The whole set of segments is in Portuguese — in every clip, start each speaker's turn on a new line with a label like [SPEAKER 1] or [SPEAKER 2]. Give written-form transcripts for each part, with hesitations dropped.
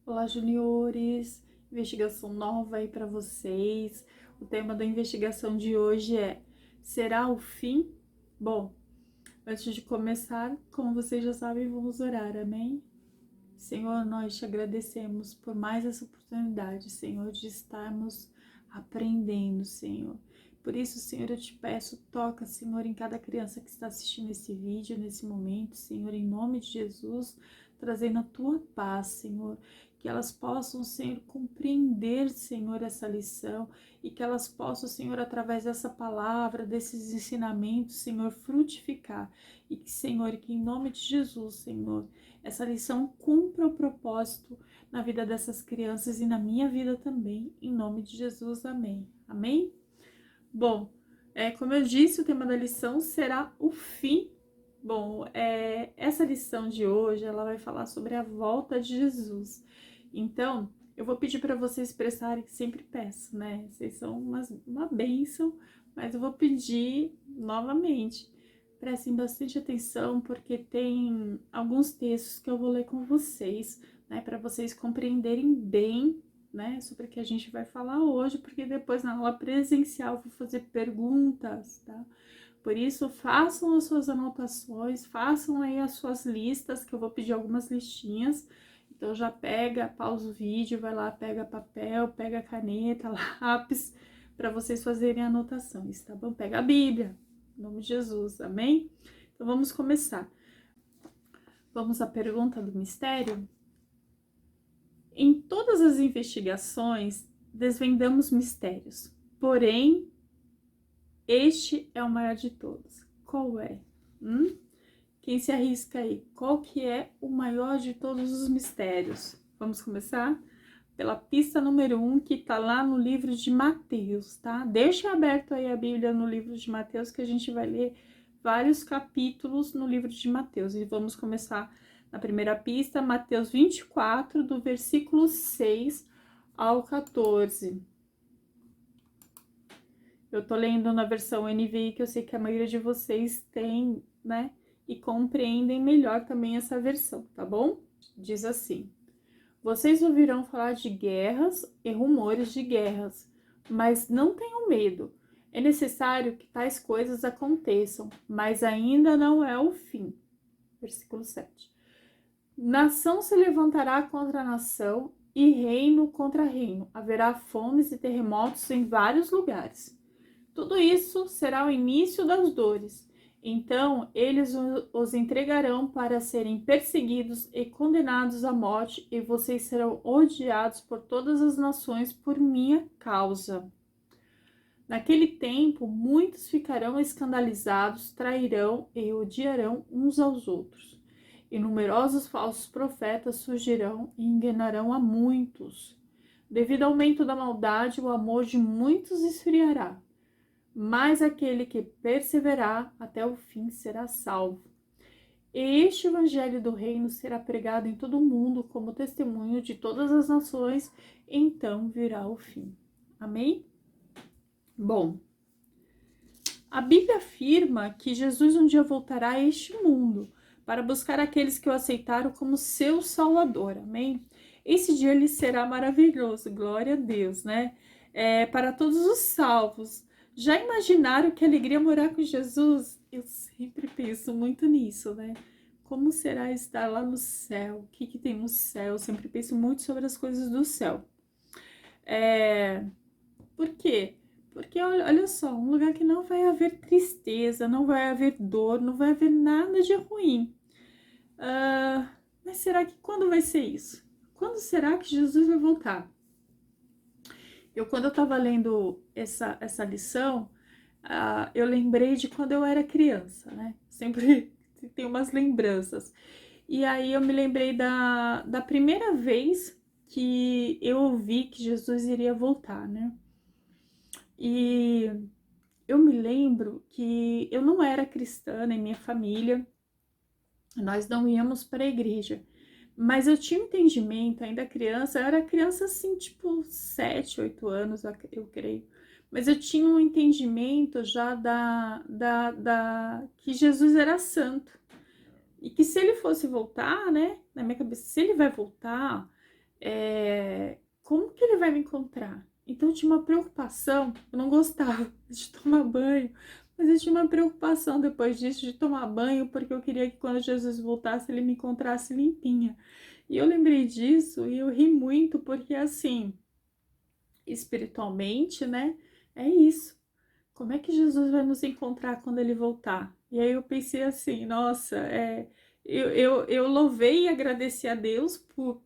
[SPEAKER 1] Olá, juniores! Investigação nova aí para vocês. O tema da investigação de hoje é: será o fim? Bom, antes de começar, como vocês já sabem, vamos orar, amém? Senhor, nós te agradecemos por mais essa oportunidade, Senhor, de estarmos aprendendo, Senhor. Por isso, Senhor, eu te peço, toca, Senhor, em cada criança que está assistindo esse vídeo, nesse momento, Senhor, em nome de Jesus, trazendo a tua paz, Senhor, que elas possam, Senhor, compreender, Senhor, essa lição e que elas possam, Senhor, através dessa palavra, desses ensinamentos, Senhor, frutificar e que, Senhor, que em nome de Jesus, Senhor, essa lição cumpra o propósito na vida dessas crianças e na minha vida também, em nome de Jesus, amém. Amém? Bom, como eu disse, o tema da lição será o fim. Bom, essa lição de hoje, ela vai falar sobre a volta de Jesus. Então, eu vou pedir para vocês prestarem, que sempre peço, né? Vocês são uma bênção, mas eu vou pedir novamente. Prestem bastante atenção, porque tem alguns textos que eu vou ler com vocês, né? Para vocês compreenderem bem, né, sobre o que a gente vai falar hoje, porque depois na aula presencial eu vou fazer perguntas, tá? Por isso, façam as suas anotações, façam aí as suas listas, que eu vou pedir algumas listinhas. Então já pega, pausa o vídeo, vai lá, pega papel, pega caneta, lápis, para vocês fazerem anotações, tá bom? Pega a Bíblia, em nome de Jesus, amém? Então vamos começar. Vamos à pergunta do mistério? Em todas as investigações, desvendamos mistérios, porém, este é o maior de todos. Qual é? Quem se arrisca aí? Qual que é o maior de todos os mistérios? Vamos começar pela pista número 1, que tá lá no livro de Mateus, tá? Deixa aberto aí a Bíblia no livro de Mateus, que a gente vai ler vários capítulos no livro de Mateus. E vamos começar na primeira pista, Mateus 24, do versículo 6 ao 14. Eu tô lendo na versão NVI, que eu sei que a maioria de vocês tem, né? E compreendem melhor também essa versão, tá bom? Diz assim: vocês ouvirão falar de guerras e rumores de guerras, mas não tenham medo. É necessário que tais coisas aconteçam, mas ainda não é o fim. Versículo 7. Nação se levantará contra nação e reino contra reino. Haverá fomes e terremotos em vários lugares. Tudo isso será o início das dores. Então eles os entregarão para serem perseguidos e condenados à morte, e vocês serão odiados por todas as nações por minha causa. Naquele tempo, muitos ficarão escandalizados, trairão e odiarão uns aos outros. E numerosos falsos profetas surgirão e enganarão a muitos. Devido ao aumento da maldade, o amor de muitos esfriará. Mas aquele que perseverar até o fim será salvo. E este evangelho do reino será pregado em todo o mundo como testemunho de todas as nações, então virá o fim. Amém? Bom, a Bíblia afirma que Jesus um dia voltará a este mundo para buscar aqueles que o aceitaram como seu Salvador. Amém? Esse dia ele será maravilhoso, glória a Deus, né? Para todos os salvos. Já imaginaram que alegria morar com Jesus? Eu sempre penso muito nisso, né? Como será estar lá no céu? O que tem no céu? Eu sempre penso muito sobre as coisas do céu. Por quê? Porque olha só, um lugar que não vai haver tristeza, não vai haver dor, não vai haver nada de ruim. Mas será que quando vai ser isso? Quando será que Jesus vai voltar? Quando eu estava lendo essa lição, eu lembrei de quando eu era criança, né? Sempre tem umas lembranças. E aí eu me lembrei da primeira vez que eu ouvi que Jesus iria voltar, né? E eu me lembro que eu não era cristã, nem minha família, nós não íamos para a igreja. Mas eu tinha um entendimento, ainda criança, eu era criança assim, tipo 7, 8 anos, eu creio. Mas eu tinha um entendimento já que Jesus era santo. E que se ele fosse voltar, né, na minha cabeça, se ele vai voltar, Como que ele vai me encontrar? Então eu tinha uma preocupação, eu não gostava de tomar banho, mas eu tinha uma preocupação depois disso de tomar banho, porque eu queria que quando Jesus voltasse ele me encontrasse limpinha. E eu lembrei disso e eu ri muito, porque assim, espiritualmente, né, é isso. Como é que Jesus vai nos encontrar quando ele voltar? E aí eu pensei assim, nossa, eu louvei e agradeci a Deus por,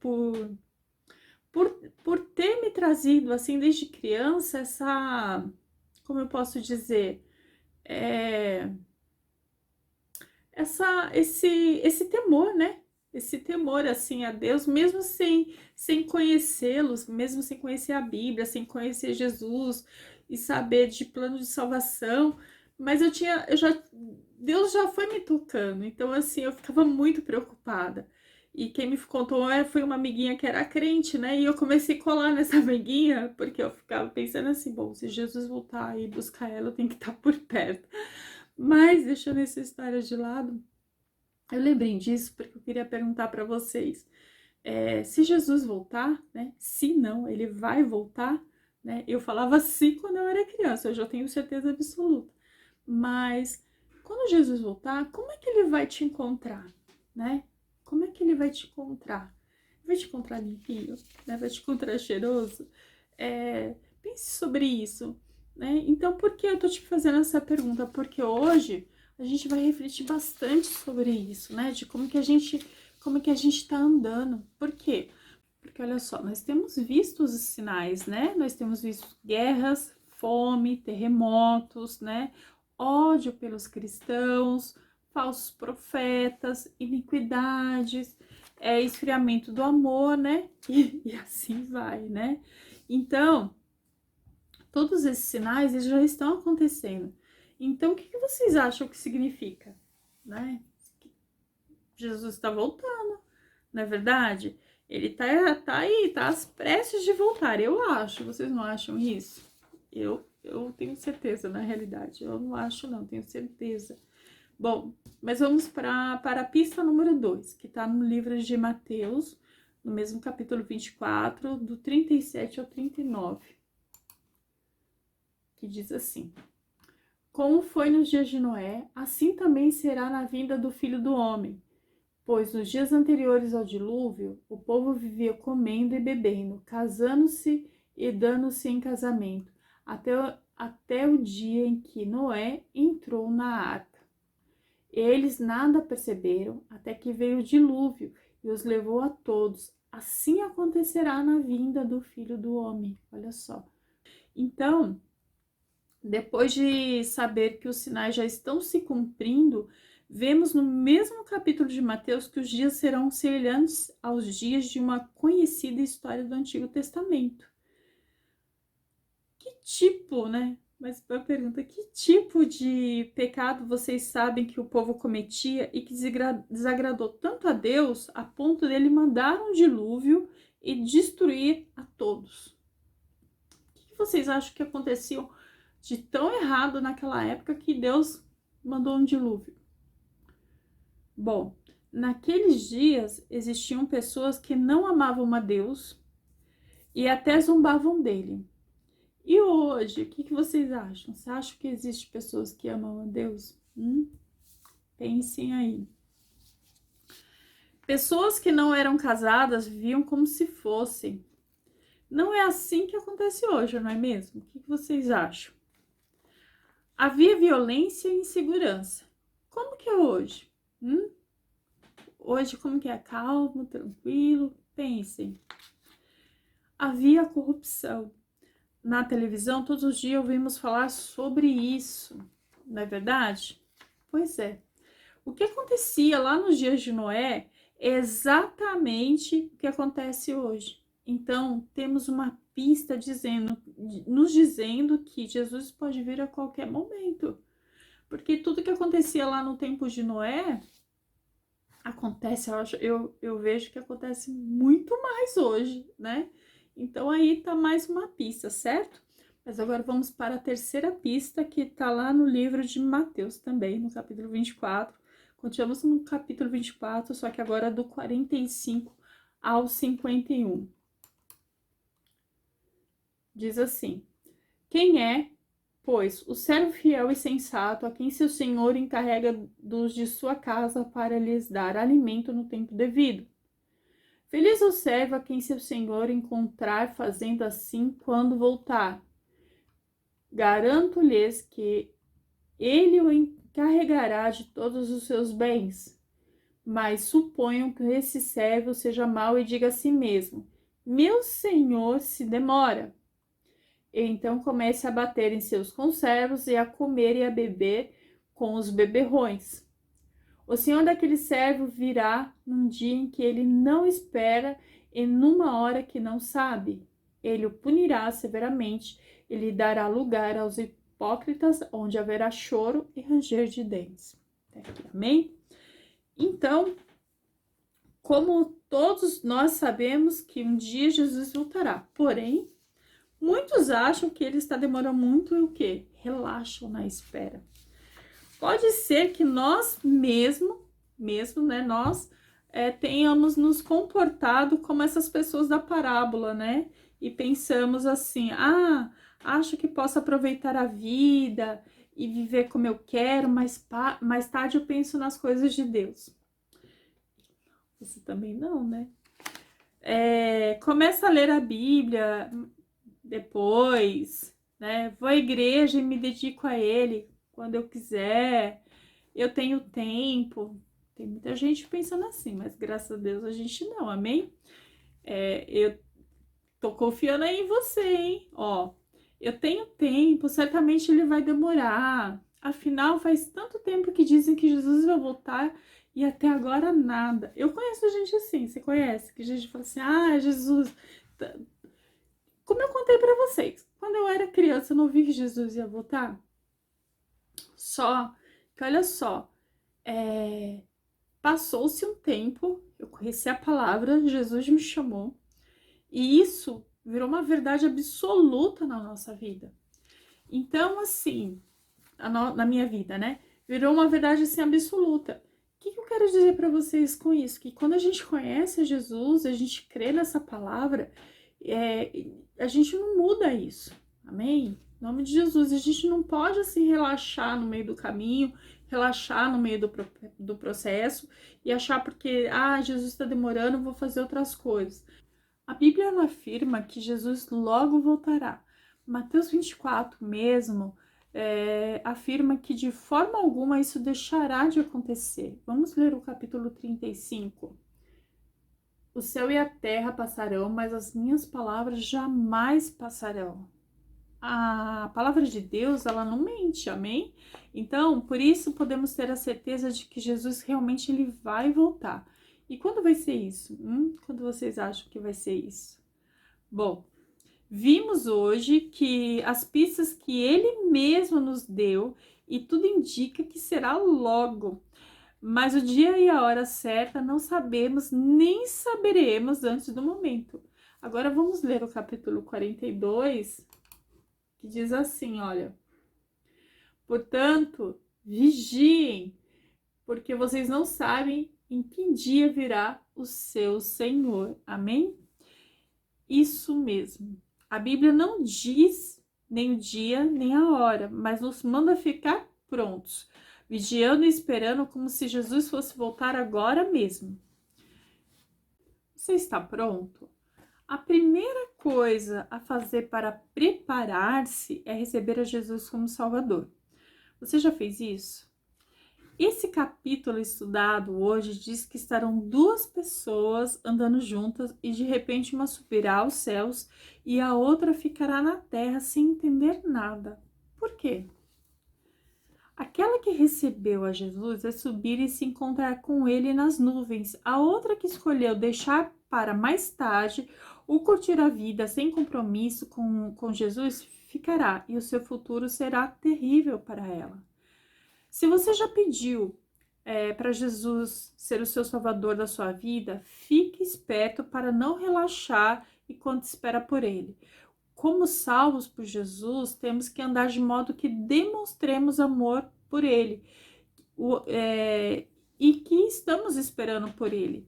[SPEAKER 1] por ter me trazido, assim, desde criança, como eu posso dizer, é, esse temor, né? Esse temor, assim, a Deus, mesmo sem conhecê-los, mesmo sem conhecer a Bíblia, sem conhecer Jesus e saber de plano de salvação, mas Deus já foi me tocando, então, assim, eu ficava muito preocupada. E quem me contou foi uma amiguinha que era crente, né? E eu comecei a colar nessa amiguinha, porque eu ficava pensando assim, bom, se Jesus voltar e buscar ela, eu tenho que estar por perto. Mas, deixando essa história de lado, eu lembrei disso porque eu queria perguntar para vocês. Se Jesus voltar, né? Se não, ele vai voltar, né? Eu falava se quando eu era criança, eu já tenho certeza absoluta. Mas quando Jesus voltar, como é que ele vai te encontrar, né? Como é que ele vai te encontrar? Vai te encontrar limpinho, né? Vai te encontrar cheiroso? Pense sobre isso, né? Então, por que eu tô te fazendo essa pergunta? Porque hoje a gente vai refletir bastante sobre isso, né? De como que a gente tá andando. Por quê? Porque olha só, nós temos visto os sinais, né? Nós temos visto guerras, fome, terremotos, né? Ódio pelos cristãos, falsos profetas, iniquidades, esfriamento do amor, né? E assim vai, né? Então, todos esses sinais eles já estão acontecendo. Então, o que vocês acham que significa, né? Jesus está voltando, não é verdade? Ele tá aí, tá às prestes de voltar, eu acho. Vocês não acham isso? Eu tenho certeza, na realidade. Eu não acho, não, tenho certeza. Bom, mas vamos para a pista número 2, que está no livro de Mateus, no mesmo capítulo 24, do 37 ao 39, que diz assim: Como foi nos dias de Noé, assim também será na vinda do Filho do Homem. Pois nos dias anteriores ao dilúvio, o povo vivia comendo e bebendo, casando-se e dando-se em casamento, até o dia em que Noé entrou na arca. Eles nada perceberam até que veio o dilúvio e os levou a todos. Assim acontecerá na vinda do Filho do Homem. Olha só. Então, depois de saber que os sinais já estão se cumprindo, vemos no mesmo capítulo de Mateus que os dias serão semelhantes aos dias de uma conhecida história do Antigo Testamento. Que tipo, né? Mas a pergunta, que tipo de pecado vocês sabem que o povo cometia e que desagradou tanto a Deus a ponto dele mandar um dilúvio e destruir a todos? O que vocês acham que aconteceu de tão errado naquela época que Deus mandou um dilúvio? Bom, naqueles dias existiam pessoas que não amavam a Deus e até zombavam dele. E hoje, o que vocês acham? Você acha que existem pessoas que amam a Deus? Pensem aí. Pessoas que não eram casadas viviam como se fossem. Não é assim que acontece hoje, não é mesmo? O que vocês acham? Havia violência e insegurança. Como que é hoje? Hoje, como que é? Calmo, tranquilo? Pensem. Havia corrupção. Na televisão, todos os dias ouvimos falar sobre isso, não é verdade? Pois é. O que acontecia lá nos dias de Noé é exatamente o que acontece hoje. Então, temos uma pista nos dizendo que Jesus pode vir a qualquer momento. Porque tudo que acontecia lá no tempo de Noé acontece, eu vejo que acontece muito mais hoje, né? Então aí tá mais uma pista, certo? Mas agora vamos para a terceira pista, que tá lá no livro de Mateus também, no capítulo 24. Continuamos no capítulo 24, só que agora do 45 ao 51. diz assim: quem é, pois, o servo fiel e sensato a quem seu senhor encarrega dos de sua casa para lhes dar alimento no tempo devido? Feliz o servo a quem seu senhor encontrar fazendo assim quando voltar. Garanto-lhes que ele o encarregará de todos os seus bens. Mas suponham que esse servo seja mau e diga a si mesmo: meu senhor se demora. E então comece a bater em seus conservos e a comer e a beber com os beberrões. O senhor daquele servo virá num dia em que ele não espera e numa hora que não sabe. Ele o punirá severamente e lhe dará lugar aos hipócritas, onde haverá choro e ranger de dentes. Amém? Então, como todos nós sabemos que um dia Jesus voltará, porém, muitos acham que ele está demorando muito e o quê? Relaxam na espera. Pode ser que nós mesmo, né, nós tenhamos nos comportado como essas pessoas da parábola, né? E pensamos assim, acho que posso aproveitar a vida e viver como eu quero, mas mais tarde eu penso nas coisas de Deus. Você também não, né? Começa a ler a Bíblia depois, né? Vou à igreja e me dedico a ele quando eu quiser. Eu tenho tempo. Tem muita gente pensando assim, mas graças a Deus a gente não, amém? Eu tô confiando aí em você, hein? Ó, eu tenho tempo, certamente ele vai demorar. Afinal, faz tanto tempo que dizem que Jesus vai voltar e até agora nada. Eu conheço gente assim, você conhece? Que a gente fala assim, Jesus... Como eu contei pra vocês, quando eu era criança eu não vi que Jesus ia voltar. Só que, olha só, passou-se um tempo, eu conheci a palavra, Jesus me chamou, e isso virou uma verdade absoluta na nossa vida. Então, assim, na minha vida, né? Virou uma verdade assim absoluta. O que eu quero dizer para vocês com isso? Que quando a gente conhece Jesus, a gente crê nessa palavra, a gente não muda isso. Amém? Em nome de Jesus, a gente não pode assim relaxar no meio do caminho, relaxar no meio do processo e achar porque, Jesus está demorando, vou fazer outras coisas. A Bíblia ela afirma que Jesus logo voltará. Mateus 24 mesmo afirma que de forma alguma isso deixará de acontecer. Vamos ler o capítulo 35. O céu e a terra passarão, mas as minhas palavras jamais passarão. A palavra de Deus, ela não mente, amém? Então, por isso podemos ter a certeza de que Jesus realmente ele vai voltar. E quando vai ser isso? Quando vocês acham que vai ser isso? Bom, vimos hoje que as pistas que ele mesmo nos deu e tudo indica que será logo. Mas o dia e a hora certa não sabemos nem saberemos antes do momento. Agora vamos ler o capítulo 42, que diz assim, olha: portanto, vigiem, porque vocês não sabem em que dia virá o seu Senhor. Amém? Isso mesmo. A Bíblia não diz nem o dia, nem a hora, mas nos manda ficar prontos, vigiando e esperando como se Jesus fosse voltar agora mesmo. Você está pronto? A primeira coisa a fazer para preparar-se é receber a Jesus como Salvador. Você já fez isso? Esse capítulo estudado hoje diz que estarão duas pessoas andando juntas e de repente uma subirá aos céus e a outra ficará na terra sem entender nada. Por quê? Aquela que recebeu a Jesus vai subir e se encontrar com ele nas nuvens. A outra que escolheu deixar para mais tarde ou curtir a vida sem compromisso com Jesus ficará e o seu futuro será terrível para ela. Se você já pediu para Jesus ser o seu salvador da sua vida, fique esperto para não relaxar enquanto espera por ele. Como salvos por Jesus, temos que andar de modo que demonstremos amor por ele e que estamos esperando por ele.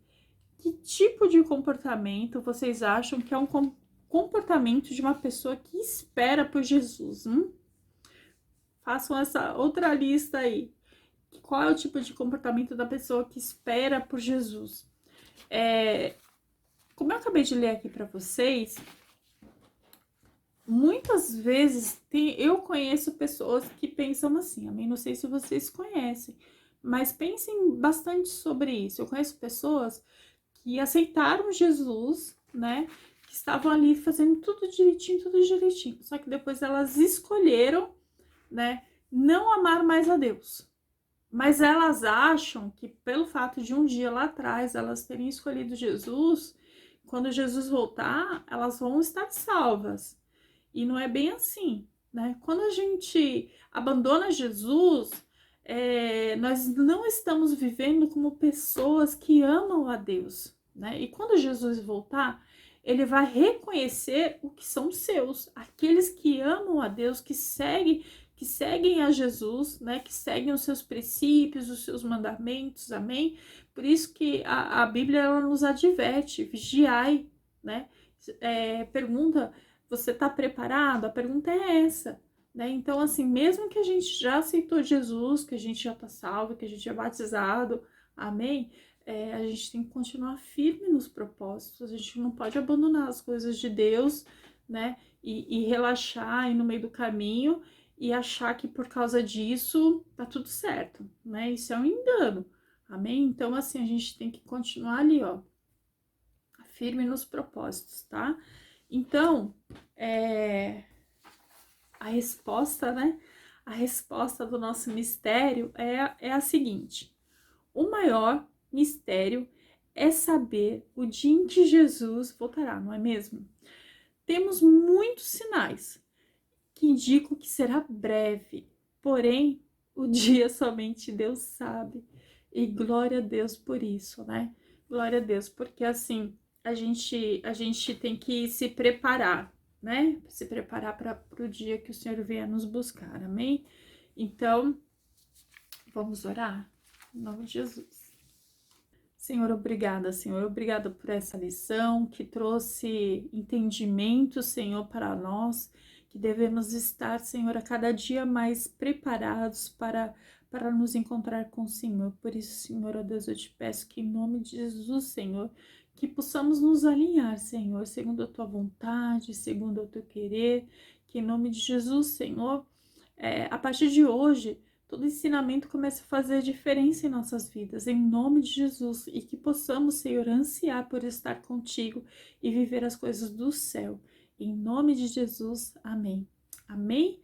[SPEAKER 1] Que tipo de comportamento vocês acham que é um comportamento de uma pessoa que espera por Jesus? Façam essa outra lista aí. Qual é o tipo de comportamento da pessoa que espera por Jesus? Como eu acabei de ler aqui para vocês, muitas vezes eu conheço pessoas que pensam assim, amém? Não sei se vocês conhecem, mas pensem bastante sobre isso. Eu conheço pessoas que aceitaram Jesus, né? Que estavam ali fazendo tudo direitinho. Só que depois elas escolheram, né? Não amar mais a Deus. Mas elas acham que pelo fato de um dia lá atrás elas terem escolhido Jesus, quando Jesus voltar, elas vão estar salvas. E não é bem assim, né? Quando a gente abandona Jesus, nós não estamos vivendo como pessoas que amam a Deus, né? E quando Jesus voltar, ele vai reconhecer o que são seus, aqueles que amam a Deus, que seguem a Jesus, né? Que seguem os seus princípios, os seus mandamentos, amém? Por isso que a Bíblia ela nos adverte, vigiai, né? Pergunta, você está preparado? A pergunta é essa, né? Então, assim, mesmo que a gente já aceitou Jesus, que a gente já está salvo, que a gente é batizado, amém? A gente tem que continuar firme nos propósitos, a gente não pode abandonar as coisas de Deus, né? E relaxar aí no meio do caminho e achar que por causa disso tá tudo certo, né? Isso é um engano, amém? Então, assim, a gente tem que continuar ali, ó, firme nos propósitos, tá? Então, a resposta, né? A resposta do nosso mistério é a seguinte: o maior mistério é saber o dia em que Jesus voltará, não é mesmo? Temos muitos sinais que indicam que será breve, porém, o dia somente Deus sabe. E glória a Deus por isso, né? Glória a Deus, porque assim, a gente tem que se preparar, né? Se preparar para o dia que o Senhor vier nos buscar, amém? Então, vamos orar? Em nome de Jesus. Senhor, obrigada por essa lição que trouxe entendimento, Senhor, para nós, que devemos estar, Senhor, a cada dia mais preparados para nos encontrar com o Senhor. Por isso, Senhor, ó Deus, eu te peço que em nome de Jesus, Senhor, que possamos nos alinhar, Senhor, segundo a tua vontade, segundo o teu querer, que em nome de Jesus, Senhor, a partir de hoje, todo ensinamento começa a fazer diferença em nossas vidas, em nome de Jesus, e que possamos, Senhor, ansiar por estar contigo e viver as coisas do céu. Em nome de Jesus, amém. Amém?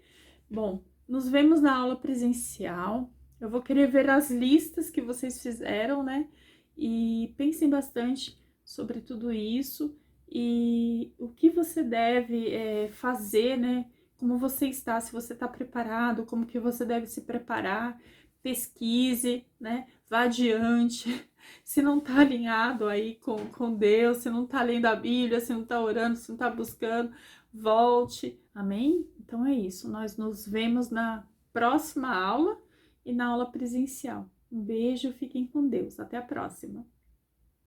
[SPEAKER 1] Bom, nos vemos na aula presencial. Eu vou querer ver as listas que vocês fizeram, né? E pensem bastante sobre tudo isso e o que você deve fazer, né? Como você está, se você está preparado, como que você deve se preparar, pesquise, né? Vá adiante. Se não está alinhado aí com Deus, se não está lendo a Bíblia, se não está orando, se não está buscando, volte. Amém? Então é isso. Nós nos vemos na próxima aula e na aula presencial. Um beijo, fiquem com Deus. Até a próxima.